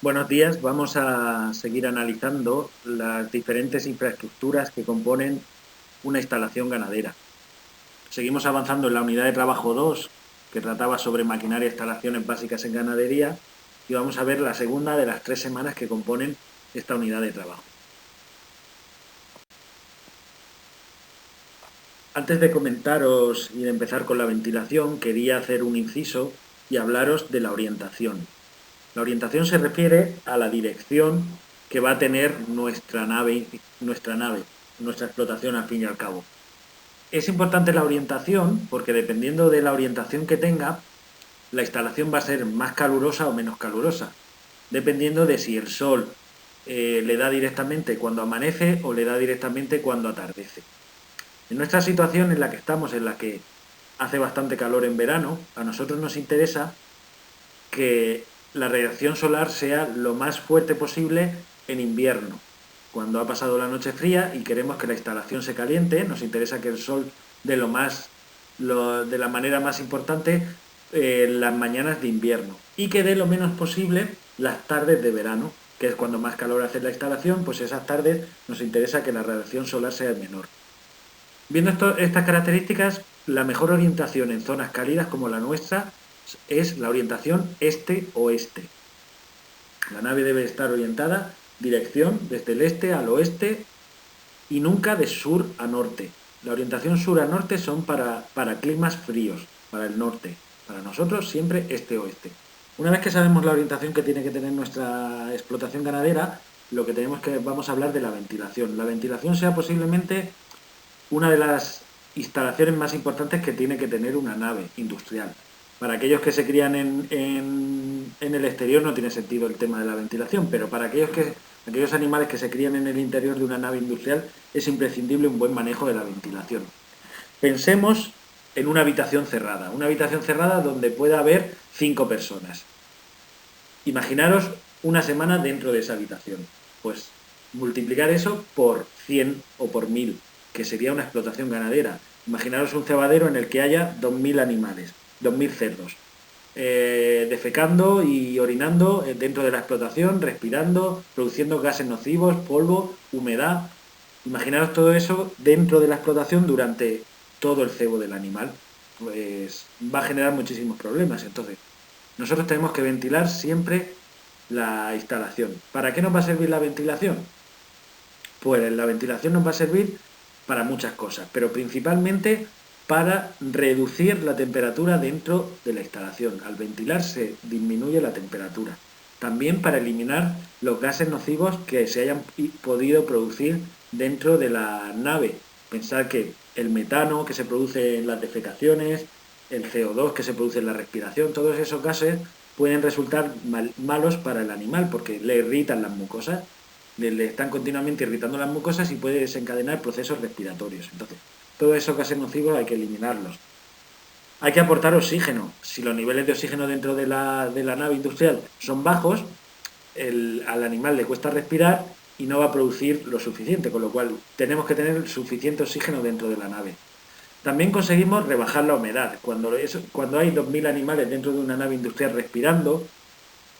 Buenos días, vamos a seguir analizando las diferentes infraestructuras que componen una instalación ganadera. Seguimos avanzando en la unidad de trabajo 2, que trataba sobre maquinaria e instalaciones básicas en ganadería, y vamos a ver la segunda de las 3 semanas que componen esta unidad de trabajo. Antes de comentaros y de empezar con la ventilación, quería hacer un inciso y hablaros de la orientación. La orientación se refiere a la dirección que va a tener nuestra explotación al fin y al cabo. Es importante la orientación porque dependiendo de la orientación que tenga, la instalación va a ser más calurosa o menos calurosa, dependiendo de si el sol le da directamente cuando amanece o le da directamente cuando atardece. En nuestra situación en la que estamos, en la que hace bastante calor en verano, a nosotros nos interesa que la radiación solar sea lo más fuerte posible en invierno, cuando ha pasado la noche fría y queremos que la instalación se caliente, nos interesa que el sol de de la manera más importante las mañanas de invierno y que dé lo menos posible las tardes de verano, que es cuando más calor hace la instalación, pues esas tardes nos interesa que la radiación solar sea menor. Viendo estas características, la mejor orientación en zonas cálidas como la nuestra es la orientación este-oeste. La nave debe estar orientada dirección desde el este al oeste y nunca de sur a norte. La orientación sur a norte son para climas fríos, para el norte. Para nosotros siempre este-oeste. Una vez que sabemos la orientación que tiene que tener nuestra explotación ganadera, lo que vamos a hablar de la ventilación. La ventilación sea posiblemente una de las instalaciones más importantes que tiene que tener una nave industrial. Para aquellos que se crían en el exterior no tiene sentido el tema de la ventilación, pero para aquellos animales que se crían en el interior de una nave industrial es imprescindible un buen manejo de la ventilación. Pensemos en una habitación cerrada donde pueda haber 5 personas. Imaginaros una semana dentro de esa habitación. Pues multiplicar eso por 100 o por 1000, que sería una explotación ganadera. Imaginaros un cebadero en el que haya 2000 animales, 2000 cerdos, defecando y orinando dentro de la explotación, respirando, produciendo gases nocivos, polvo, humedad. Imaginaros todo eso dentro de la explotación durante todo el cebo del animal. Pues va a generar muchísimos problemas. Entonces, nosotros tenemos que ventilar siempre la instalación. ¿Para qué nos va a servir la ventilación? Pues la ventilación nos va a servir para muchas cosas, pero principalmente para reducir la temperatura dentro de la instalación. Al ventilar se disminuye la temperatura. También para eliminar los gases nocivos que se hayan podido producir dentro de la nave. Pensar que el metano que se produce en las defecaciones, el CO2 que se produce en la respiración, todos esos gases pueden resultar malos para el animal porque le irritan las mucosas, le están continuamente irritando las mucosas y puede desencadenar procesos respiratorios. Entonces, todos esos gases nocivos hay que eliminarlos. Hay que aportar oxígeno. Si los niveles de oxígeno dentro de la nave industrial son bajos, al animal le cuesta respirar y no va a producir lo suficiente, con lo cual tenemos que tener suficiente oxígeno dentro de la nave. También conseguimos rebajar la humedad. Cuando hay 2000 animales dentro de una nave industrial respirando,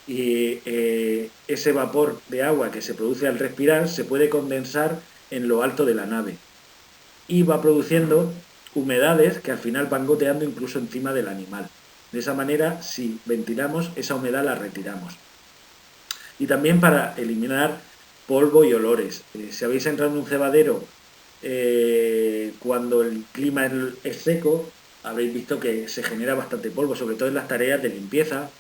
y ese vapor de agua que se produce al respirar se puede condensar en lo alto de la nave y va produciendo humedades que al final van goteando incluso encima del animal. De esa manera, si ventilamos, esa humedad la retiramos. Y también para eliminar polvo y olores. Si habéis entrado en un cebadero cuando el clima es seco, habréis visto que se genera bastante polvo, sobre todo en las tareas de limpieza,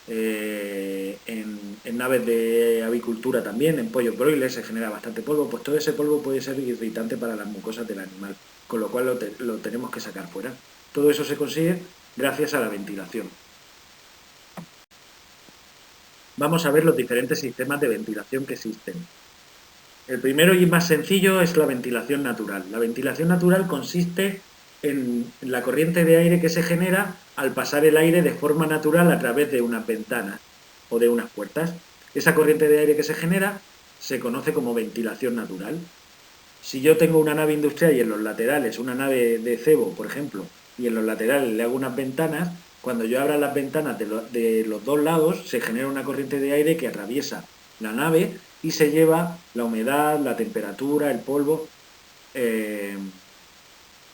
en naves de avicultura también, en pollos broilers se genera bastante polvo, pues todo ese polvo puede ser irritante para las mucosas del animal, con lo cual lo tenemos que sacar fuera. Todo eso se consigue gracias a la ventilación. Vamos a ver los diferentes sistemas de ventilación que existen. El primero y más sencillo es la ventilación natural. La ventilación natural consiste en la corriente de aire que se genera al pasar el aire de forma natural a través de unas ventanas o de unas puertas. Esa corriente de aire que se genera se conoce como ventilación natural. Si yo tengo una nave industrial y en los laterales, una nave de cebo, por ejemplo, y en los laterales le hago unas ventanas, Cuando yo abra las ventanas de los dos lados, se genera una corriente de aire que atraviesa la nave y se lleva la humedad, la temperatura, el polvo, eh,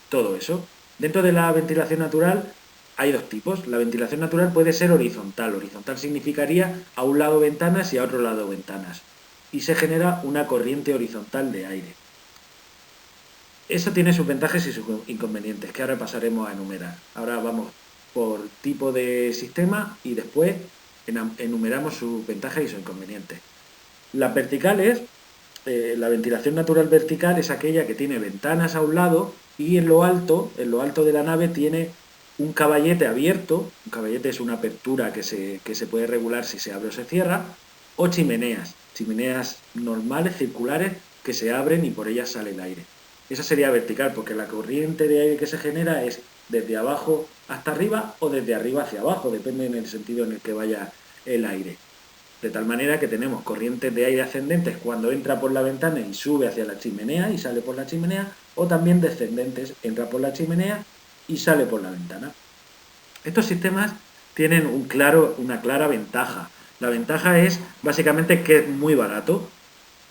todo eso. Dentro de la ventilación natural hay dos tipos. La ventilación natural puede ser horizontal. Horizontal significaría a un lado ventanas y a otro lado ventanas. Y se genera una corriente horizontal de aire. Eso tiene sus ventajas y sus inconvenientes, que ahora pasaremos a enumerar. Ahora vamos por tipo de sistema y después enumeramos sus ventajas y sus inconvenientes. Las verticales, la ventilación natural vertical es aquella que tiene ventanas a un lado y en lo alto de la nave tiene un caballete abierto. Un caballete es una apertura que se puede regular si se abre o se cierra, o chimeneas normales, circulares, que se abren y por ellas sale el aire. Esa sería vertical, porque la corriente de aire que se genera es desde abajo hasta arriba o desde arriba hacia abajo, depende en el sentido en el que vaya el aire. De tal manera que tenemos corrientes de aire ascendentes cuando entra por la ventana y sube hacia la chimenea y sale por la chimenea, o también descendentes, entra por la chimenea y sale por la ventana. Estos sistemas tienen una clara ventaja. La ventaja es básicamente que es muy barato.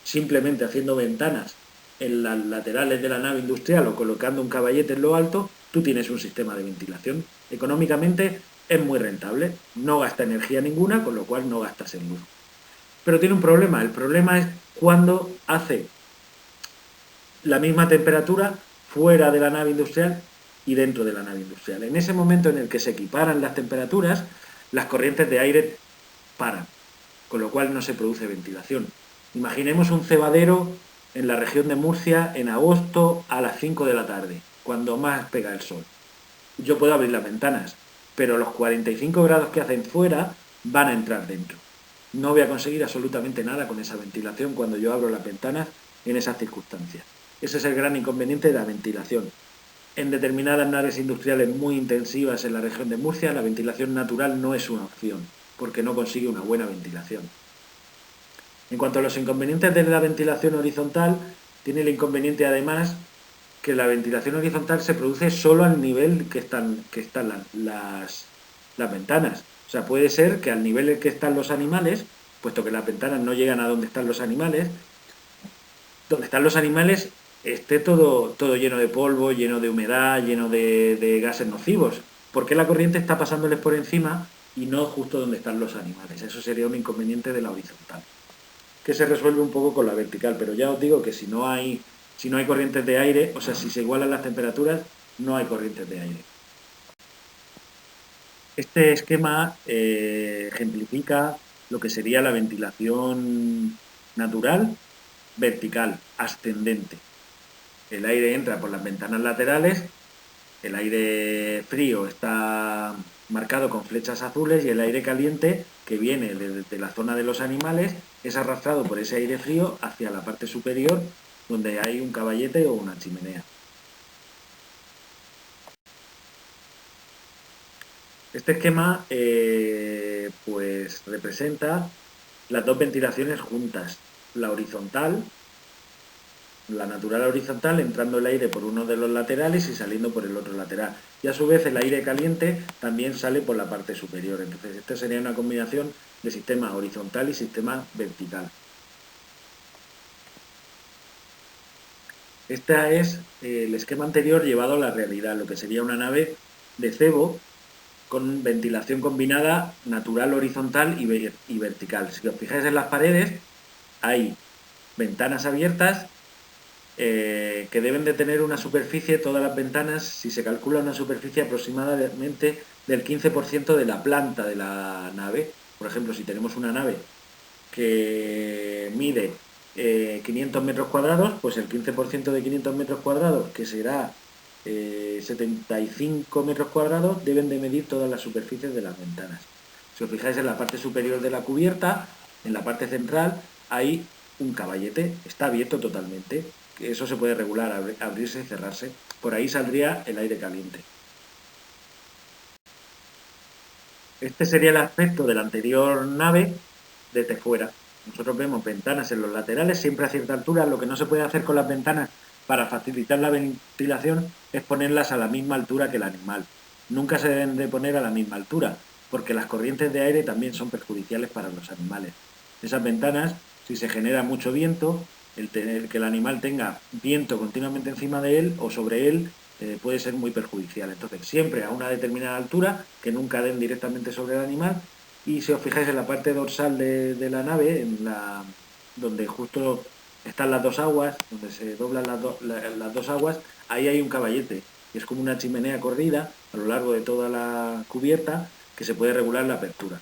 Simplemente haciendo ventanas en las laterales de la nave industrial o colocando un caballete en lo alto, tú tienes un sistema de ventilación. Económicamente es muy rentable, no gasta energía ninguna, con lo cual no gastas en luz. Pero tiene un problema, el problema es cuando hace la misma temperatura fuera de la nave industrial y dentro de la nave industrial. En ese momento en el que se equiparan las temperaturas, las corrientes de aire paran, con lo cual no se produce ventilación. Imaginemos un cebadero en la región de Murcia en agosto a las 5 de la tarde, cuando más pega el sol. Yo puedo abrir las ventanas, pero los 45 grados que hacen fuera van a entrar dentro. No voy a conseguir absolutamente nada con esa ventilación cuando yo abro las ventanas en esas circunstancias. Ese es el gran inconveniente de la ventilación. En determinadas naves industriales muy intensivas en la región de Murcia, la ventilación natural no es una opción, porque no consigue una buena ventilación. En cuanto a los inconvenientes de la ventilación horizontal, tiene el inconveniente además que la ventilación horizontal se produce solo al nivel que están las ventanas. O sea, puede ser que al nivel en que están los animales, puesto que las ventanas no llegan a donde están los animales, donde están los animales esté todo lleno de polvo, lleno de humedad, lleno de gases nocivos. ¿Por qué la corriente está pasándoles por encima y no justo donde están los animales? Eso sería un inconveniente de la horizontal, que se resuelve un poco con la vertical, pero ya os digo que si no hay corrientes de aire, o sea, si se igualan las temperaturas, no hay corrientes de aire. Este esquema ejemplifica lo que sería la ventilación natural vertical, ascendente. El aire entra por las ventanas laterales, el aire frío está marcado con flechas azules y el aire caliente que viene desde la zona de los animales es arrastrado por ese aire frío hacia la parte superior donde hay un caballete o una chimenea. Este esquema pues representa las dos ventilaciones juntas, la horizontal, la natural horizontal, entrando el aire por uno de los laterales y saliendo por el otro lateral. Y a su vez el aire caliente también sale por la parte superior. Entonces esta sería una combinación de sistema horizontal y sistema vertical. Este es el esquema anterior llevado a la realidad, lo que sería una nave de cebo con ventilación combinada natural horizontal y vertical. Si os fijáis en las paredes, hay ventanas abiertas que deben de tener una superficie, todas las ventanas, si se calcula una superficie aproximadamente del 15% de la planta de la nave. Por ejemplo, si tenemos una nave que mide 500 metros cuadrados, pues el 15% de 500 metros cuadrados, que será 75 metros cuadrados, deben de medir todas las superficies de las ventanas. Si os fijáis en la parte superior de la cubierta, en la parte central, hay un caballete, está abierto totalmente. Eso se puede regular, abrirse y cerrarse. Por ahí saldría el aire caliente. Este sería el aspecto de la anterior nave desde fuera. Nosotros vemos ventanas en los laterales, siempre a cierta altura. Lo que no se puede hacer con las ventanas para facilitar la ventilación es ponerlas a la misma altura que el animal. nunca se deben de poner a la misma altura, porque las corrientes de aire también son perjudiciales para los animales. Esas ventanas, si se genera mucho viento, el que el animal tenga viento continuamente encima de él o sobre él puede ser muy perjudicial. Entonces, siempre a una determinada altura, que nunca den directamente sobre el animal, y si os fijáis en la parte dorsal de la nave, donde justo están las dos aguas, donde se doblan las dos aguas, ahí hay un caballete, que es como una chimenea corrida a lo largo de toda la cubierta, que se puede regular la apertura.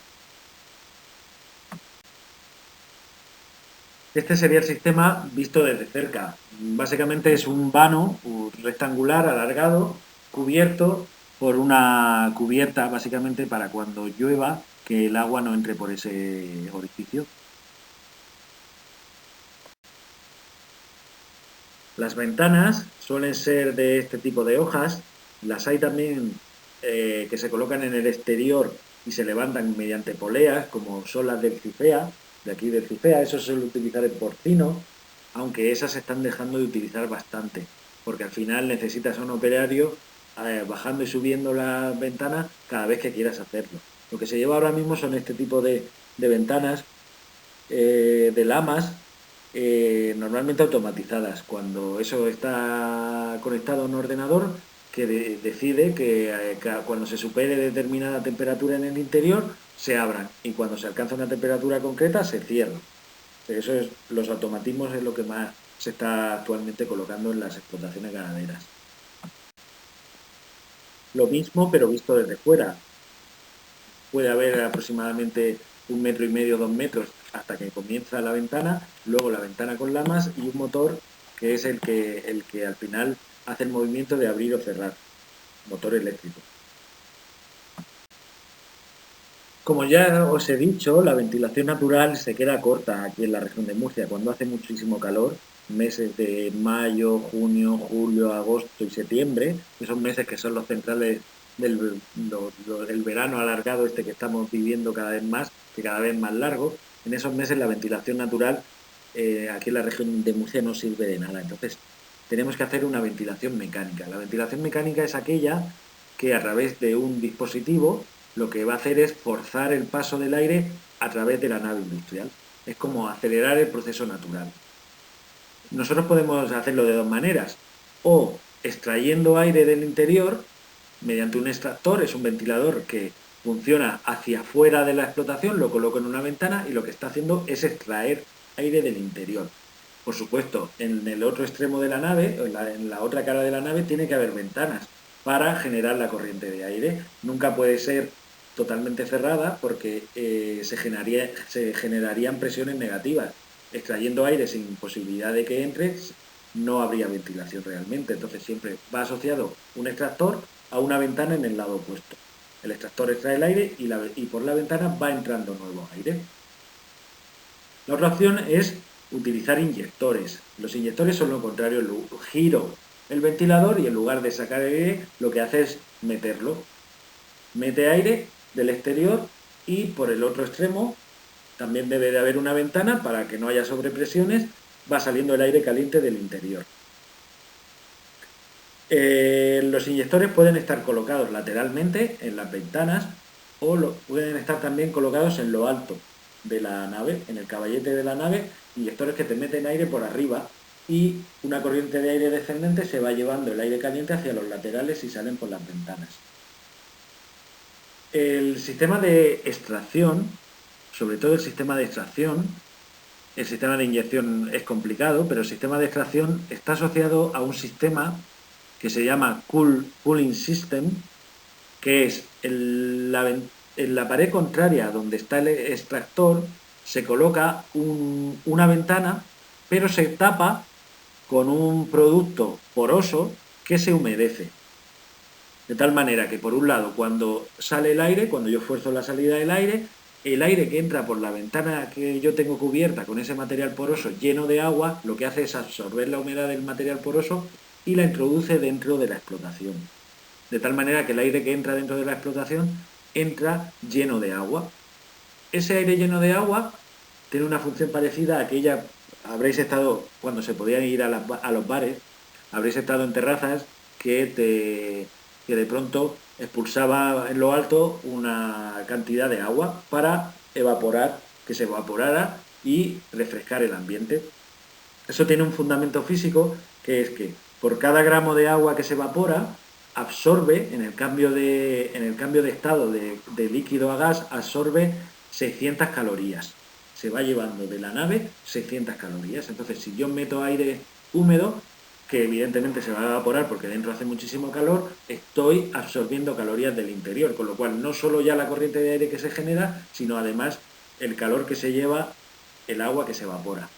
Este sería el sistema visto desde cerca. Básicamente es un vano rectangular, alargado, cubierto por una cubierta, básicamente para cuando llueva, que el agua no entre por ese orificio. Las ventanas suelen ser de este tipo de hojas. Las hay también que se colocan en el exterior y se levantan mediante poleas, como son las del cifea, de aquí del cifea. Eso se suele utilizar en porcino, aunque esas se están dejando de utilizar bastante, porque al final necesitas a un operario bajando y subiendo las ventanas cada vez que quieras hacerlo. Lo que se lleva ahora mismo son este tipo de ventanas de lamas normalmente automatizadas. Cuando eso está conectado a un ordenador que decide que cuando se supere determinada temperatura en el interior se abran y cuando se alcanza una temperatura concreta se cierran. Eso es, los automatismos es lo que más se está actualmente colocando en las explotaciones ganaderas. Lo mismo, pero visto desde fuera. Puede haber aproximadamente 1,5 metros, 2 metros, hasta que comienza la ventana, luego la ventana con lamas y un motor que es el que al final hace el movimiento de abrir o cerrar, motor eléctrico. Como ya os he dicho, la ventilación natural se queda corta aquí en la región de Murcia cuando hace muchísimo calor, meses de mayo, junio, julio, agosto y septiembre, que son meses que son los centrales del verano alargado este que estamos viviendo cada vez más, que cada vez más largo. En esos meses la ventilación natural aquí en la región de Murcia no sirve de nada. Entonces tenemos que hacer una ventilación mecánica. La ventilación mecánica es aquella que a través de un dispositivo lo que va a hacer es forzar el paso del aire a través de la nave industrial. Es como acelerar el proceso natural. Nosotros podemos hacerlo de dos maneras. O extrayendo aire del interior mediante un extractor, es un ventilador que funciona hacia afuera de la explotación, lo coloco en una ventana y lo que está haciendo es extraer aire del interior. Por supuesto, en el otro extremo de la nave, en la otra cara de la nave, tiene que haber ventanas para generar la corriente de aire. Nunca puede ser totalmente cerrada porque se generarían presiones negativas. Extrayendo aire sin posibilidad de que entre, no habría ventilación realmente. Entonces siempre va asociado un extractor a una ventana en el lado opuesto. El extractor extrae el aire y por la ventana va entrando nuevo aire. La otra opción es utilizar inyectores. Los inyectores son lo contrario, giro el ventilador y en lugar de sacar aire lo que hace es meterlo. Mete aire del exterior y por el otro extremo también debe de haber una ventana para que no haya sobrepresiones, va saliendo el aire caliente del interior. Los inyectores pueden estar colocados lateralmente en las ventanas o pueden estar también colocados en lo alto de la nave, en el caballete de la nave, inyectores que te meten aire por arriba y una corriente de aire descendente se va llevando el aire caliente hacia los laterales y salen por las ventanas. El sistema de extracción, sobre todo el sistema de extracción, el sistema de inyección es complicado, pero el sistema de extracción está asociado a un sistema que se llama Cooling System, que es en la pared contraria donde está el extractor, se coloca una ventana, pero se tapa con un producto poroso que se humedece. De tal manera que, por un lado, cuando sale el aire, cuando yo fuerzo la salida del aire, el aire que entra por la ventana que yo tengo cubierta con ese material poroso lleno de agua, lo que hace es absorber la humedad del material poroso y la introduce dentro de la explotación. De tal manera que el aire que entra dentro de la explotación entra lleno de agua. Ese aire lleno de agua tiene una función parecida a aquella, habréis estado, cuando se podían ir a los bares, habréis estado en terrazas que que de pronto expulsaba en lo alto una cantidad de agua para evaporar, que se evaporara y refrescar el ambiente. Eso tiene un fundamento físico, que es que por cada gramo de agua que se evapora, absorbe, en el cambio de estado de líquido a gas, absorbe 600 calorías. Se va llevando de la nave 600 calorías. Entonces, si yo meto aire húmedo, que evidentemente se va a evaporar porque dentro hace muchísimo calor, estoy absorbiendo calorías del interior, con lo cual no solo ya la corriente de aire que se genera, sino además el calor que se lleva el agua que se evapora.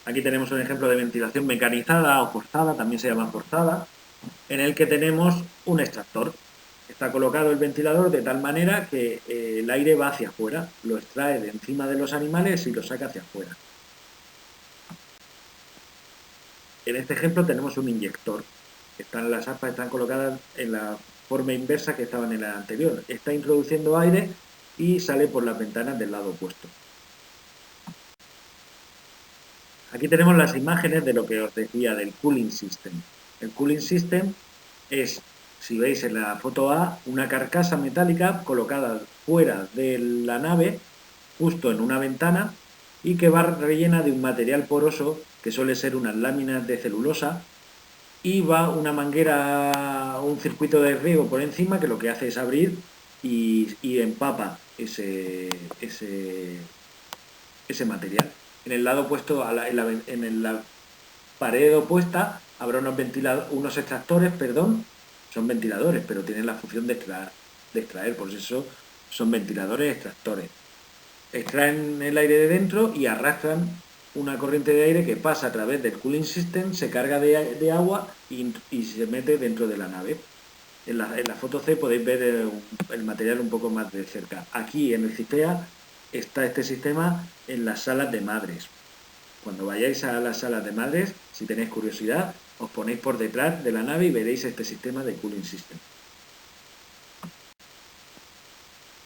Aquí tenemos un ejemplo de ventilación mecanizada o forzada, también se llama forzada, en el que tenemos un extractor. Está colocado el ventilador de tal manera que el aire va hacia afuera, lo extrae de encima de los animales y lo saca hacia afuera. En este ejemplo tenemos un inyector. Las aspas están colocadas en la forma inversa que estaban en la anterior. Está introduciendo aire y sale por las ventanas del lado opuesto. Aquí tenemos las imágenes de lo que os decía del cooling system. El cooling system es, si veis en la foto A, una carcasa metálica colocada fuera de la nave, justo en una ventana, y que va rellena de un material poroso, que suele ser unas láminas de celulosa, y va una manguera o un circuito de riego por encima que lo que hace es abrir y empapa ese material. En el lado opuesto, en la pared opuesta, habrá unos extractores, son ventiladores, pero tienen la función de extraer, por eso son ventiladores extractores. Extraen el aire de dentro y arrastran una corriente de aire que pasa a través del cooling system, se carga de agua y se mete dentro de la nave. En la foto C podéis ver el material un poco más de cerca. Aquí en el CIPEA está este sistema en las salas de madres. Cuando vayáis a las salas de madres, si tenéis curiosidad, os ponéis por detrás de la nave y veréis este sistema de cooling system.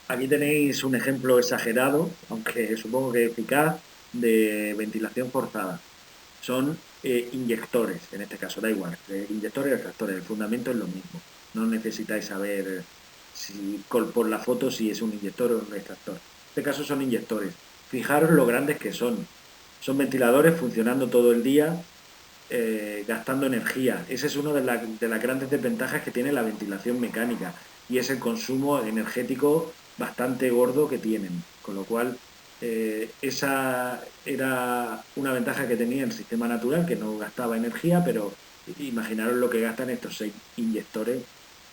Aquí tenéis un ejemplo exagerado, aunque supongo que eficaz, de ventilación forzada. Son inyectores, en este caso, da igual, inyectores y extractores, el fundamento es lo mismo. No necesitáis saber por la foto si es un inyector o un extractor. En este caso son inyectores. Fijaros lo grandes que son. Son ventiladores funcionando todo el día, gastando energía. Esa es una de las grandes desventajas que tiene la ventilación mecánica, y es el consumo energético bastante gordo que tienen. Con lo cual, esa era una ventaja que tenía el sistema natural, que no gastaba energía, pero imaginaros lo que gastan estos 6 inyectores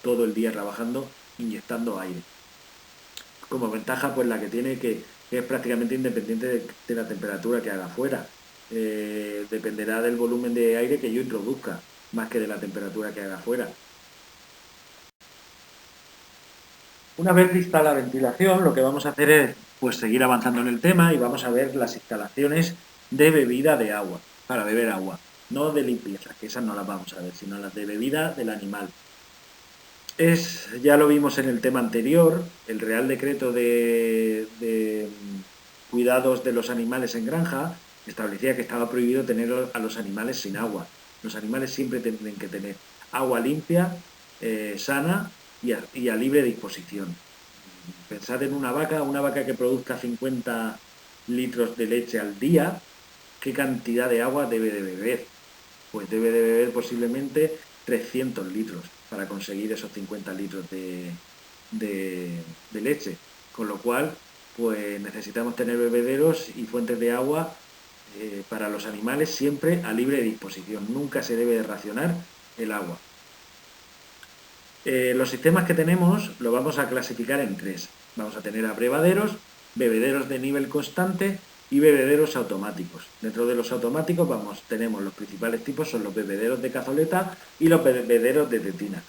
todo el día trabajando, inyectando aire. Como ventaja, pues la que tiene que es prácticamente independiente de la temperatura que haga afuera. Dependerá del volumen de aire que yo introduzca, más que de la temperatura que haga afuera. Una vez vista la ventilación, lo que vamos a hacer es pues seguir avanzando en el tema y vamos a ver las instalaciones de bebida de agua, para beber agua, no de limpieza, que esas no las vamos a ver, sino las de bebida del animal. Ya lo vimos en el tema anterior, el Real Decreto de cuidados de los animales en granja establecía que estaba prohibido tener a los animales sin agua. Los animales siempre tienen que tener agua limpia, sana y a libre disposición. Pensad en una vaca que produzca 50 litros de leche al día, ¿qué cantidad de agua debe de beber? Pues debe de beber posiblemente 300 litros para conseguir esos 50 litros de leche. Con lo cual, pues necesitamos tener bebederos y fuentes de agua para los animales siempre a libre disposición. Nunca se debe de racionar el agua. Los sistemas que tenemos los vamos a clasificar en 3. Vamos a tener abrevaderos, bebederos de nivel constante y bebederos automáticos. Dentro de los automáticos tenemos los principales tipos, son los bebederos de cazoleta y los bebederos de tetina.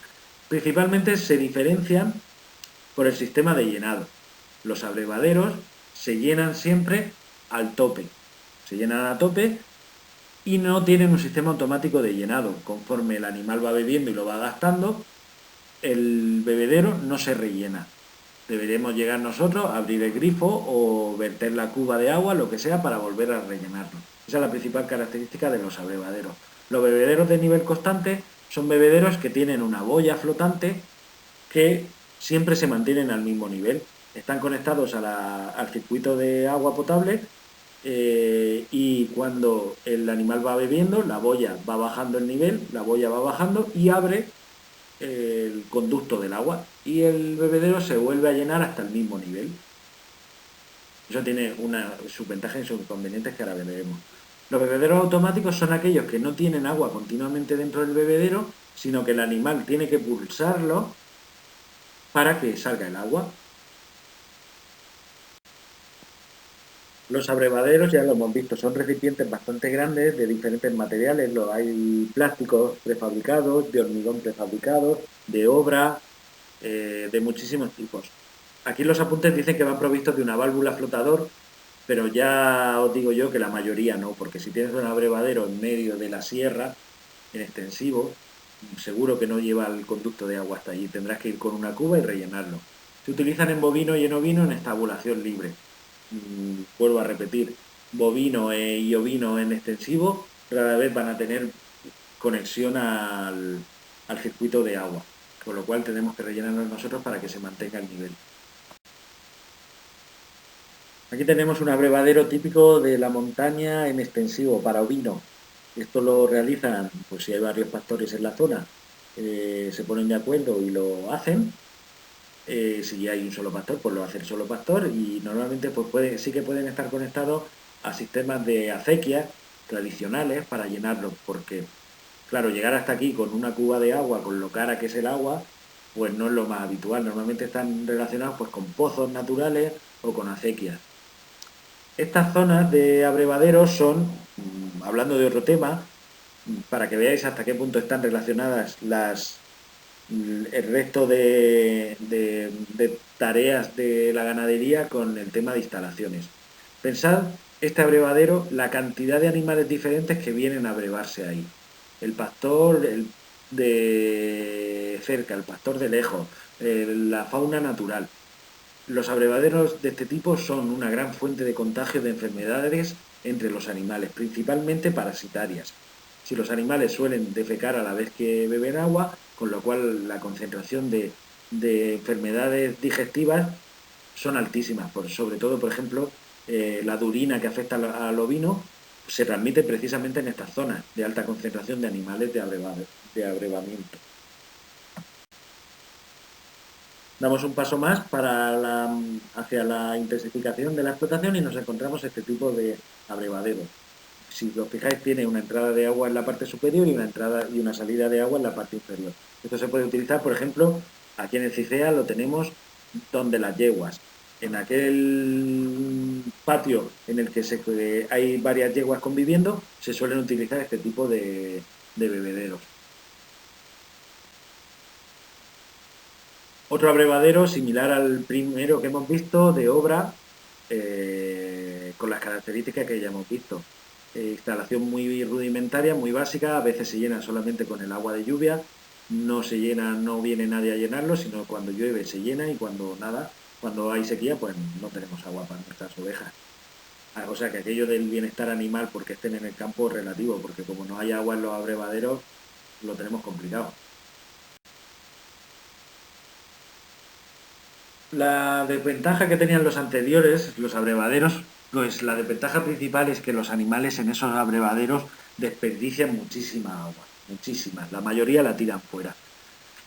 Principalmente se diferencian por el sistema de llenado. Los abrevaderos se llenan siempre al tope, se llenan a tope y no tienen un sistema automático de llenado. Conforme el animal va bebiendo y lo va gastando, el bebedero no se rellena. Deberemos llegar nosotros a abrir el grifo o verter la cuba de agua, lo que sea, para volver a rellenarlo. Esa es la principal característica de los abrevaderos. Los bebederos de nivel constante Son bebederos que tienen una boya flotante que siempre se mantienen al mismo nivel. Están conectados al circuito de agua potable y cuando el animal va bebiendo, la boya va bajando el nivel, la boya va bajando y abre el conducto del agua y el bebedero se vuelve a llenar hasta el mismo nivel. Eso tiene sus ventajas y sus inconvenientes que ahora veremos. Los bebederos automáticos son aquellos que no tienen agua continuamente dentro del bebedero, sino que el animal tiene que pulsarlo para que salga el agua. Los abrevaderos, ya lo hemos visto, son recipientes bastante grandes de diferentes materiales. Hay plásticos prefabricados, de hormigón prefabricado, de obra, de muchísimos tipos. Aquí los apuntes dicen que van provistos de una válvula flotador, pero ya os digo yo que la mayoría no, porque si tienes un abrevadero en medio de la sierra, en extensivo, seguro que no lleva el conducto de agua hasta allí. Tendrás que ir con una cuba y rellenarlo. Se utilizan en bovino y en ovino en estabulación libre. Vuelvo a repetir, bovino y ovino en extensivo rara vez van a tener conexión al circuito de agua, con lo cual tenemos que rellenarlo nosotros para que se mantenga el nivel. Aquí tenemos un abrevadero típico de la montaña en extensivo para ovino. Esto lo realizan, pues si hay varios pastores en la zona, se ponen de acuerdo y lo hacen. Si hay un solo pastor, pues lo hace el solo pastor y normalmente pues sí que pueden estar conectados a sistemas de acequias tradicionales para llenarlos, porque claro, llegar hasta aquí con una cuba de agua, con lo cara que es el agua, pues no es lo más habitual. Normalmente están relacionados pues con pozos naturales o con acequias. Estas zonas de abrevaderos son, hablando de otro tema, para que veáis hasta qué punto están relacionadas el resto de tareas de la ganadería con el tema de instalaciones. Pensad este abrevadero, la cantidad de animales diferentes que vienen a abrevarse ahí. El pastor de cerca, el pastor de lejos, la fauna natural. Los abrevaderos de este tipo son una gran fuente de contagio de enfermedades entre los animales, principalmente parasitarias. Si los animales suelen defecar a la vez que beben agua, con lo cual la concentración de enfermedades digestivas son altísimas. Sobre todo, por ejemplo, la durina que afecta al ovino se transmite precisamente en estas zonas de alta concentración de animales de abrevamiento. Damos un paso más hacia la intensificación de la explotación y nos encontramos este tipo de abrevadero. Si os fijáis, tiene una entrada de agua en la parte superior y una entrada y una salida de agua en la parte inferior. Esto se puede utilizar, por ejemplo, aquí en el CICEA lo tenemos donde las yeguas. En aquel patio en el que hay varias yeguas conviviendo, se suelen utilizar este tipo de bebederos. Otro abrevadero similar al primero que hemos visto, de obra, con las características que ya hemos visto. Instalación muy rudimentaria, muy básica, a veces se llena solamente con el agua de lluvia, no se llena, no viene nadie a llenarlo, sino cuando llueve se llena y cuando hay sequía, pues no tenemos agua para nuestras ovejas. O sea que aquello del bienestar animal porque estén en el campo es relativo, porque como no hay agua en los abrevaderos, lo tenemos complicado. La desventaja que tenían los anteriores, los abrevaderos, pues la desventaja principal es que los animales en esos abrevaderos desperdician muchísima agua, muchísima. La mayoría la tiran fuera.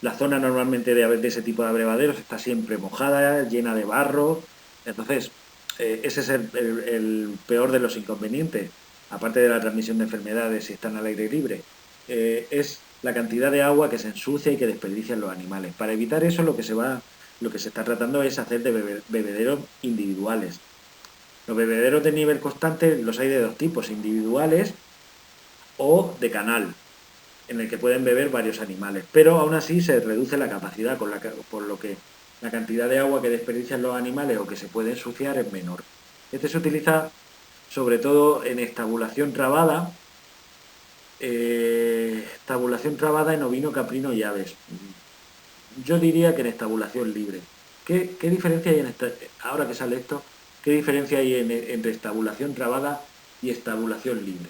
La zona normalmente de ese tipo de abrevaderos está siempre mojada, llena de barro. Entonces, ese es el peor de los inconvenientes, aparte de la transmisión de enfermedades si están al aire libre. Es la cantidad de agua que se ensucia y que desperdician los animales. Para evitar eso, lo que se está tratando es hacer de bebederos individuales. Los bebederos de nivel constante los hay de dos tipos, individuales o de canal, en el que pueden beber varios animales, pero aún así se reduce la capacidad, por lo que la cantidad de agua que desperdician los animales o que se puede ensuciar es menor. Este se utiliza sobre todo en estabulación trabada en ovino, caprino y aves. Yo diría que en estabulación libre. ¿Qué diferencia hay ahora que sale esto, qué diferencia hay entre estabulación trabada y estabulación libre?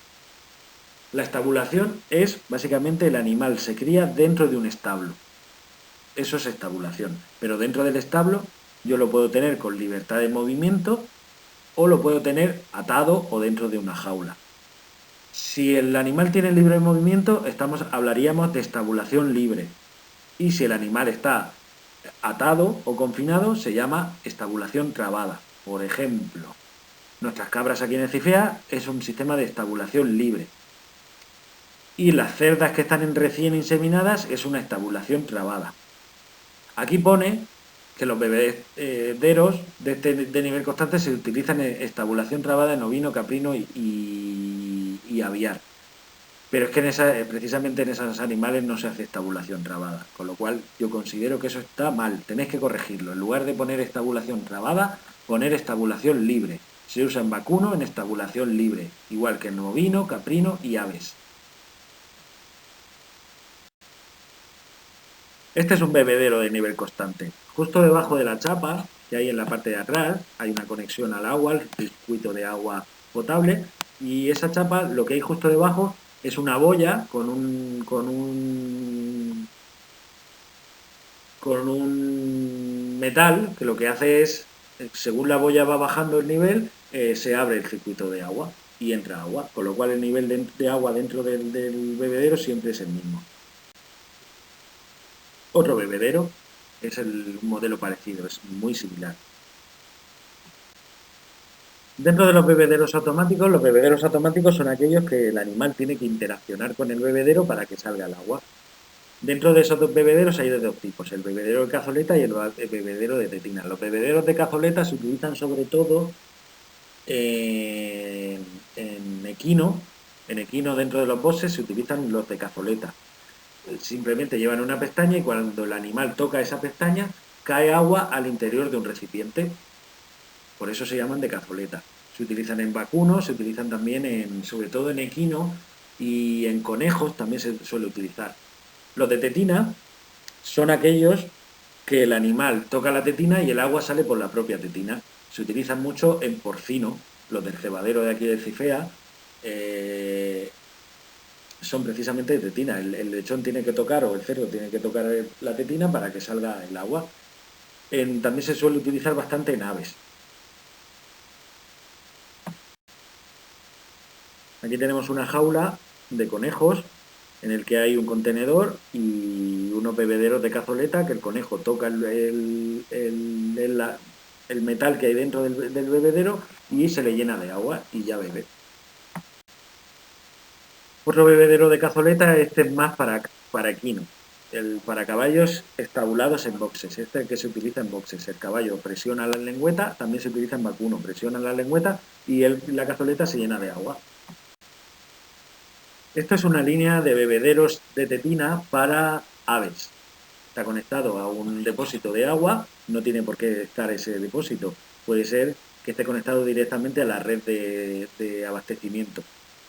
La estabulación es básicamente el animal se cría dentro de un establo. Eso es estabulación. Pero dentro del establo yo lo puedo tener con libertad de movimiento o lo puedo tener atado o dentro de una jaula. Si el animal tiene libre movimiento, hablaríamos de estabulación libre. Y si el animal está atado o confinado, se llama estabulación trabada. Por ejemplo, nuestras cabras aquí en Cifea es un sistema de estabulación libre. Y las cerdas que están recién inseminadas es una estabulación trabada. Aquí pone que los bebederos de nivel constante se utilizan en estabulación trabada en ovino, caprino y aviar. Pero es que precisamente en esos animales no se hace estabulación trabada, con lo cual yo considero que eso está mal, tenéis que corregirlo. En lugar de poner estabulación trabada, poner estabulación libre. Se usa en vacuno en estabulación libre, igual que en ovino, caprino y aves. Este es un bebedero de nivel constante. Justo debajo de la chapa, que hay en la parte de atrás, hay una conexión al agua, el circuito de agua potable, y esa chapa, lo que hay justo debajo, es una boya con un metal que lo que hace es, según la boya va bajando el nivel, se abre el circuito de agua y entra agua, con lo cual el nivel de agua dentro del bebedero siempre es el mismo. Otro bebedero es un modelo parecido, es muy similar. Dentro de los bebederos automáticos son aquellos que el animal tiene que interaccionar con el bebedero para que salga el agua. Dentro de esos dos bebederos hay de dos tipos, el bebedero de cazoleta y el bebedero de tetina. Los bebederos de cazoleta se utilizan sobre todo en equino. En equino dentro de los bosques se utilizan los de cazoleta. Simplemente llevan una pestaña y cuando el animal toca esa pestaña cae agua al interior de un recipiente. Por eso se llaman de cazoleta. Se utilizan en vacunos, se utilizan también sobre todo en equino y en conejos también se suele utilizar. Los de tetina son aquellos que el animal toca la tetina y el agua sale por la propia tetina. Se utilizan mucho en porcino. Los del cebadero de aquí de Cifea son precisamente de tetina. El lechón tiene que tocar o el cerdo tiene que tocar la tetina para que salga el agua. También se suele utilizar bastante en aves. Aquí tenemos una jaula de conejos en el que hay un contenedor y unos bebederos de cazoleta que el conejo toca el metal que hay dentro del bebedero y se le llena de agua y ya bebe. Otro bebedero de cazoleta, este es más para equino. Para caballos estabulados en boxes, este es el que se utiliza en boxes. El caballo presiona la lengüeta, también se utiliza en vacuno, presiona la lengüeta y la cazoleta se llena de agua. Esta es una línea de bebederos de tetina para aves. Está conectado a un depósito de agua, no tiene por qué estar ese depósito. Puede ser que esté conectado directamente a la red de abastecimiento.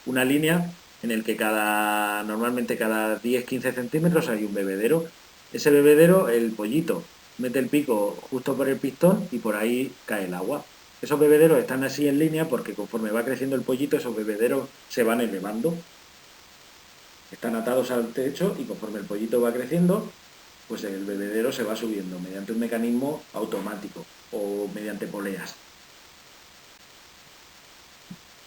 Una línea en el que normalmente cada 10-15 centímetros hay un bebedero. Ese bebedero, el pollito mete el pico justo por el pistón y por ahí cae el agua. Esos bebederos están así en línea porque conforme va creciendo el pollito, esos bebederos se van elevando. Están atados al techo y conforme el pollito va creciendo, pues el bebedero se va subiendo mediante un mecanismo automático o mediante poleas.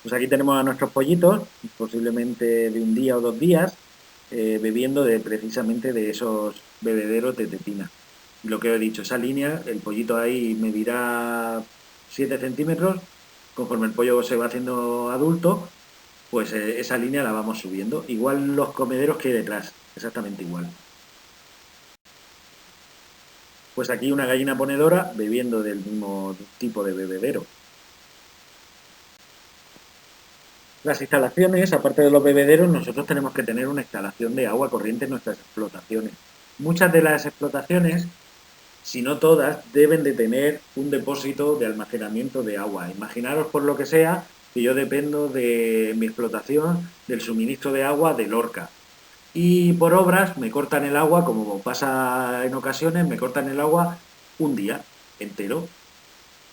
Pues aquí tenemos a nuestros pollitos, posiblemente de un día o 2 días, bebiendo precisamente de esos bebederos de tetina. Y lo que he dicho, esa línea, el pollito ahí medirá 7 centímetros, conforme el pollo se va haciendo adulto, pues esa línea la vamos subiendo. Igual los comederos que hay detrás, exactamente igual. Pues aquí una gallina ponedora bebiendo del mismo tipo de bebedero. Las instalaciones, aparte de los bebederos, nosotros tenemos que tener una instalación de agua corriente en nuestras explotaciones. Muchas de las explotaciones, si no todas, deben de tener un depósito de almacenamiento de agua. Imaginaros por lo que sea que yo dependo de mi explotación del suministro de agua de Lorca. Y por obras me cortan el agua, como pasa en ocasiones, me cortan el agua un día entero.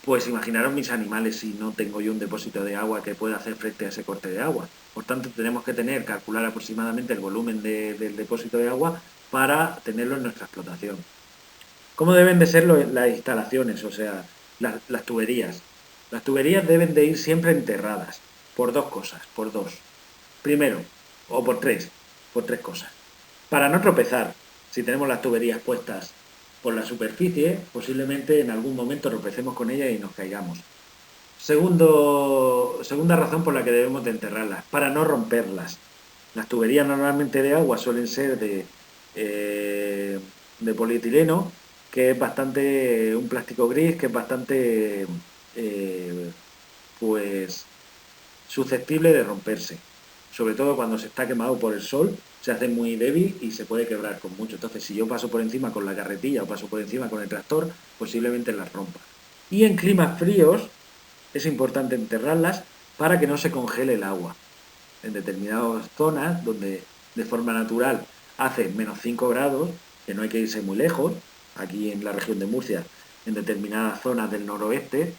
Pues imaginaros mis animales si no tengo yo un depósito de agua que pueda hacer frente a ese corte de agua. Por tanto, tenemos que calcular aproximadamente el volumen del depósito de agua para tenerlo en nuestra explotación. ¿Cómo deben de ser las instalaciones? O sea, las tuberías. Las tuberías deben de ir siempre enterradas, por dos cosas, por dos. Primero, o por tres cosas. Para no tropezar, si tenemos las tuberías puestas por la superficie, posiblemente en algún momento tropecemos con ellas y nos caigamos. Segunda razón por la que debemos de enterrarlas, para no romperlas. Las tuberías normalmente de agua suelen ser de polietileno, que es bastante, un plástico gris, que es bastante, eh, pues, susceptible de romperse. Sobre todo cuando se está quemado por el sol, se hace muy débil y se puede quebrar con mucho. Entonces, si yo paso por encima con la carretilla o paso por encima con el tractor, posiblemente las rompa. Y en climas fríos es importante enterrarlas para que no se congele el agua. En determinadas zonas donde de forma natural hace -5 grados, que no hay que irse muy lejos, aquí en la región de Murcia, en determinadas zonas del noroeste,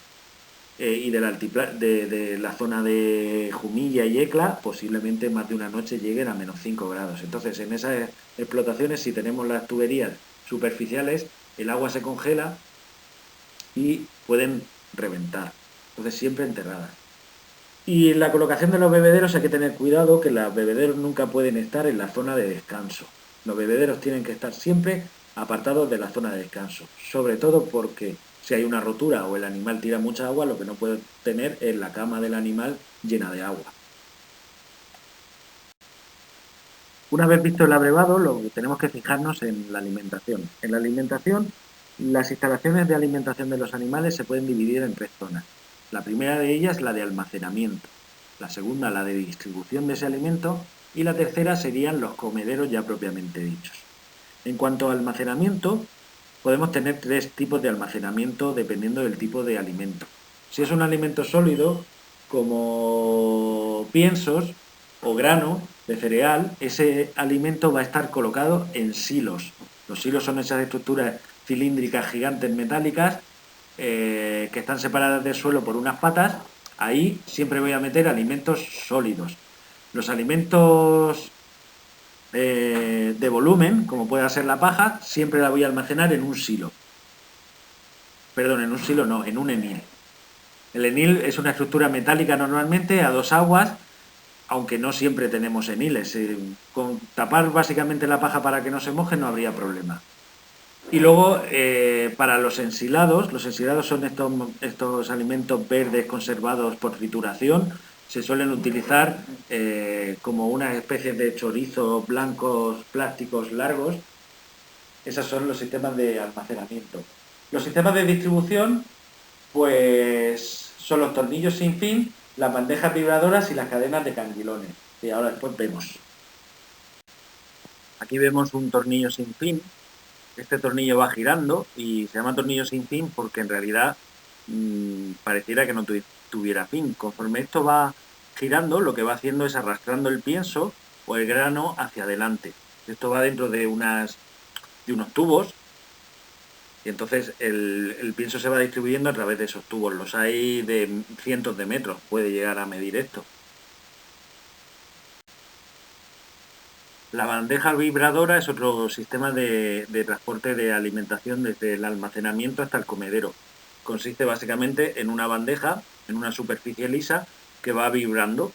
y de la zona de Jumilla y Ecla, posiblemente más de una noche lleguen a -5 grados. Entonces, en esas explotaciones, si tenemos las tuberías superficiales, el agua se congela y pueden reventar. Entonces, siempre enterradas. Y en la colocación de los bebederos hay que tener cuidado que los bebederos nunca pueden estar en la zona de descanso. Los bebederos tienen que estar siempre apartados de la zona de descanso, sobre todo porque si hay una rotura o el animal tira mucha agua, lo que no puede tener es la cama del animal llena de agua. Una vez visto el abrevado, lo que tenemos que fijarnos en la alimentación. En la alimentación, las instalaciones de alimentación de los animales se pueden dividir en tres zonas. La primera de ellas, la de almacenamiento. La segunda, la de distribución de ese alimento. Y la tercera serían los comederos ya propiamente dichos. En cuanto a almacenamiento, podemos tener tres tipos de almacenamiento dependiendo del tipo de alimento. Si es un alimento sólido, como piensos o grano de cereal, ese alimento va a estar colocado en silos. Los silos son esas estructuras cilíndricas gigantes metálicas que están separadas del suelo por unas patas. Ahí siempre voy a meter alimentos sólidos. Los alimentos de volumen, como pueda ser la paja, siempre la voy a almacenar en un silo. Perdón, en un silo no, en un enil. El enil es una estructura metálica normalmente a dos aguas, aunque no siempre tenemos eniles. Con tapar básicamente la paja para que no se moje no habría problema. Y luego, para los ensilados son estos alimentos verdes conservados por trituración. Se suelen utilizar como una especie de chorizos blancos plásticos largos. Esos son los sistemas de almacenamiento. Los sistemas de distribución, pues son los tornillos sin fin, las bandejas vibradoras y las cadenas de canguilones. Y ahora después vemos. Aquí vemos un tornillo sin fin. Este tornillo va girando y se llama tornillo sin fin porque en realidad pareciera que no tuviera fin. Conforme esto va girando, lo que va haciendo es arrastrando el pienso o el grano hacia adelante. Esto va dentro de unos tubos y entonces el pienso se va distribuyendo a través de esos tubos. Los hay de cientos de metros, puede llegar a medir esto. La bandeja vibradora es otro sistema de transporte de alimentación desde el almacenamiento hasta el comedero. Consiste básicamente en una bandeja, en una superficie lisa, que va vibrando.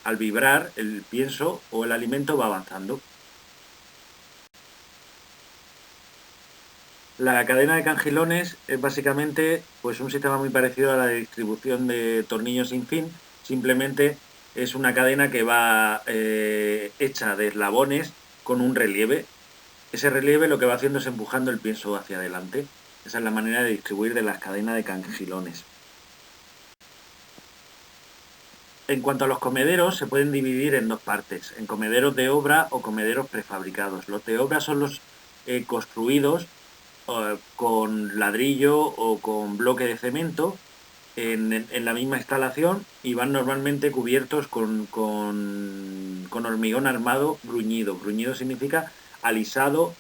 Al vibrar, el pienso o el alimento va avanzando. La cadena de cangilones es básicamente pues, un sistema muy parecido a la de distribución de tornillos sin fin, simplemente es una cadena que va hecha de eslabones con un relieve. Ese relieve lo que va haciendo es empujando el pienso hacia adelante. Esa es la manera de distribuir de las cadenas de cangilones. En cuanto a los comederos, se pueden dividir en dos partes, en comederos de obra o comederos prefabricados. Los de obra son los construidos con ladrillo o con bloque de cemento en la misma instalación y van normalmente cubiertos con hormigón armado bruñido. Bruñido significa alisado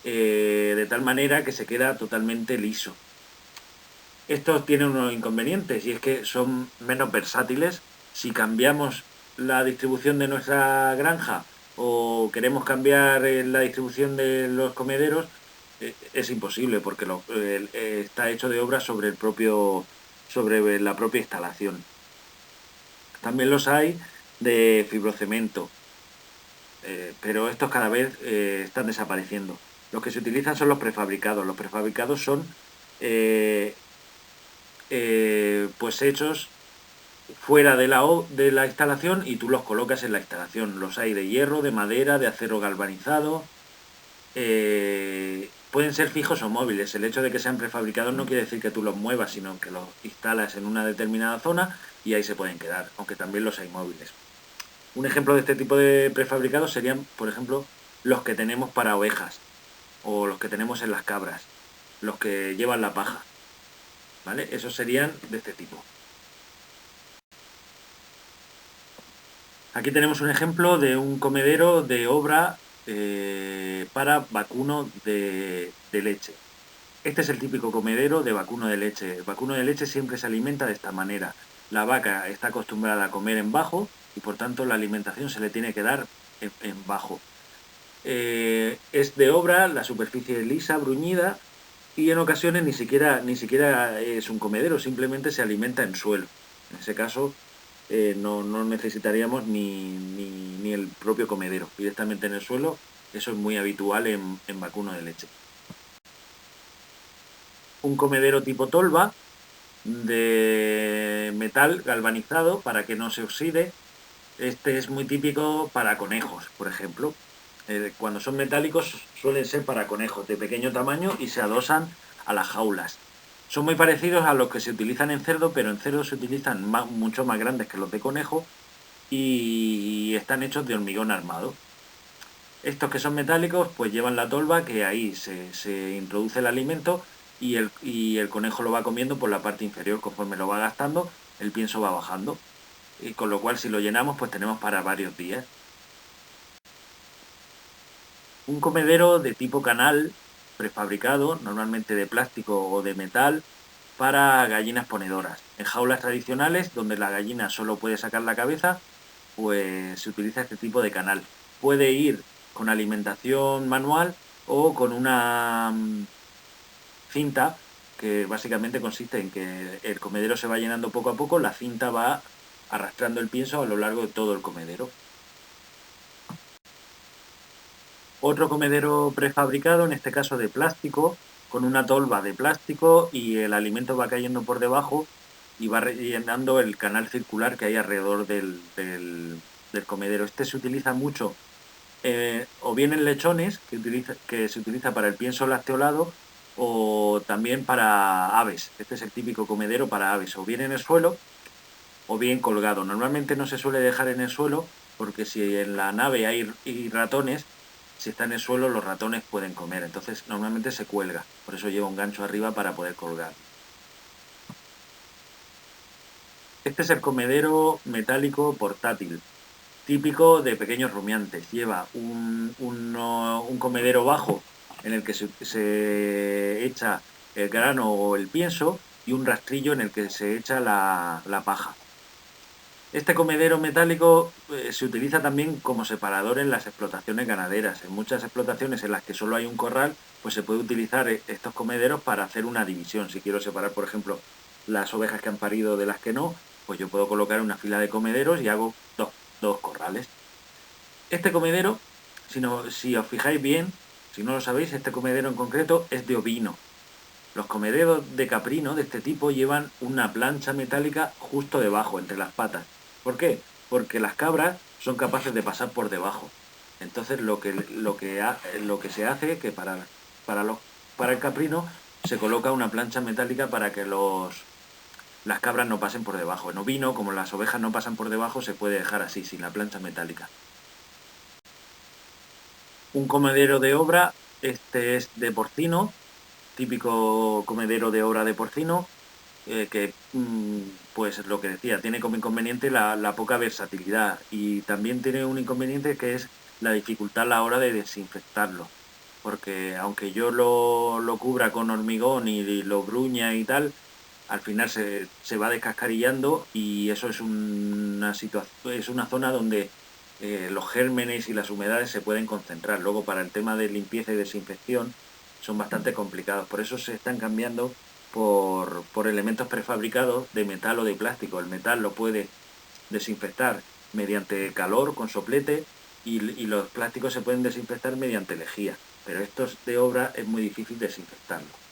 de tal manera que se queda totalmente liso. Estos tienen unos inconvenientes y es que son menos versátiles. Si cambiamos la distribución de nuestra granja o queremos cambiar la distribución de los comederos, es imposible porque está hecho de obra sobre la propia instalación. También los hay de fibrocemento, pero estos cada vez están desapareciendo. Los que se utilizan son los prefabricados. Los prefabricados son eh, pues hechos fuera de la instalación y tú los colocas en la instalación. Los hay de hierro, de madera, de acero galvanizado. Pueden ser fijos o móviles. El hecho de que sean prefabricados no quiere decir que tú los muevas, sino que los instalas en una determinada zona y ahí se pueden quedar, aunque también los hay móviles. Un ejemplo de este tipo de prefabricados serían, por ejemplo, los que tenemos para ovejas o los que tenemos en las cabras, los que llevan la paja, ¿vale? Esos serían de este tipo. Aquí tenemos un ejemplo de un comedero de obra para vacuno de leche. Este es el típico comedero de vacuno de leche. El vacuno de leche siempre se alimenta de esta manera. La vaca está acostumbrada a comer en bajo y por tanto la alimentación se le tiene que dar en bajo. Es de obra, la superficie es lisa, bruñida y en ocasiones ni siquiera es un comedero, simplemente se alimenta en suelo. En ese caso no necesitaríamos ni el propio comedero, directamente en el suelo. Eso es muy habitual en vacuno de leche. Un comedero tipo tolva de metal galvanizado para que no se oxide. Este es muy típico para conejos, por ejemplo. Cuando son metálicos suelen ser para conejos de pequeño tamaño y se adosan a las jaulas. Son muy parecidos a los que se utilizan en cerdo, pero en cerdo se utilizan mucho más grandes que los de conejo y están hechos de hormigón armado. Estos que son metálicos pues llevan la tolva que ahí se introduce el alimento y el conejo lo va comiendo por la parte inferior. Conforme lo va gastando, el pienso va bajando. Y con lo cual si lo llenamos pues tenemos para varios días. Un comedero de tipo canal prefabricado, normalmente de plástico o de metal, para gallinas ponedoras. En jaulas tradicionales, donde la gallina solo puede sacar la cabeza, pues se utiliza este tipo de canal. Puede ir con alimentación manual o con una cinta que básicamente consiste en que el comedero se va llenando poco a poco, la cinta va arrastrando el pienso a lo largo de todo el comedero. Otro comedero prefabricado, en este caso de plástico, con una tolva de plástico y el alimento va cayendo por debajo y va rellenando el canal circular que hay alrededor del comedero. Este se utiliza mucho o bien en lechones, que se utiliza para el pienso lacteolado, o también para aves. Este es el típico comedero para aves, o bien en el suelo o bien colgado. Normalmente no se suele dejar en el suelo porque si en la nave hay ratones, si está en el suelo los ratones pueden comer. Entonces normalmente se cuelga, por eso lleva un gancho arriba para poder colgar. Este es el comedero metálico portátil, típico de pequeños rumiantes. Lleva un comedero bajo en el que se echa el grano o el pienso y un rastrillo en el que se echa la paja. Este comedero metálico se utiliza también como separador en las explotaciones ganaderas. En muchas explotaciones en las que solo hay un corral, pues se puede utilizar estos comederos para hacer una división. Si quiero separar, por ejemplo, las ovejas que han parido de las que no, pues yo puedo colocar una fila de comederos y hago dos corrales. Este comedero, si os fijáis bien, si no lo sabéis, este comedero en concreto es de ovino. Los comederos de caprino de este tipo llevan una plancha metálica justo debajo, entre las patas. ¿Por qué? Porque las cabras son capaces de pasar por debajo. Entonces lo que se hace es que para el caprino se coloca una plancha metálica para que las cabras no pasen por debajo. En ovino, como las ovejas no pasan por debajo, se puede dejar así, sin la plancha metálica. Un comedero de obra, este es de porcino, típico comedero de obra de porcino, que pues lo que decía, tiene como inconveniente la poca versatilidad y también tiene un inconveniente que es la dificultad a la hora de desinfectarlo, porque aunque yo lo cubra con hormigón y lo bruña y tal, al final se va descascarillando y eso es es una zona donde los gérmenes y las humedades se pueden concentrar. Luego, para el tema de limpieza y desinfección, son bastante complicados. Por eso se están cambiando por elementos prefabricados de metal o de plástico. El metal lo puede desinfectar mediante calor con soplete y los plásticos se pueden desinfectar mediante lejía. Pero estos de obra es muy difícil desinfectarlos.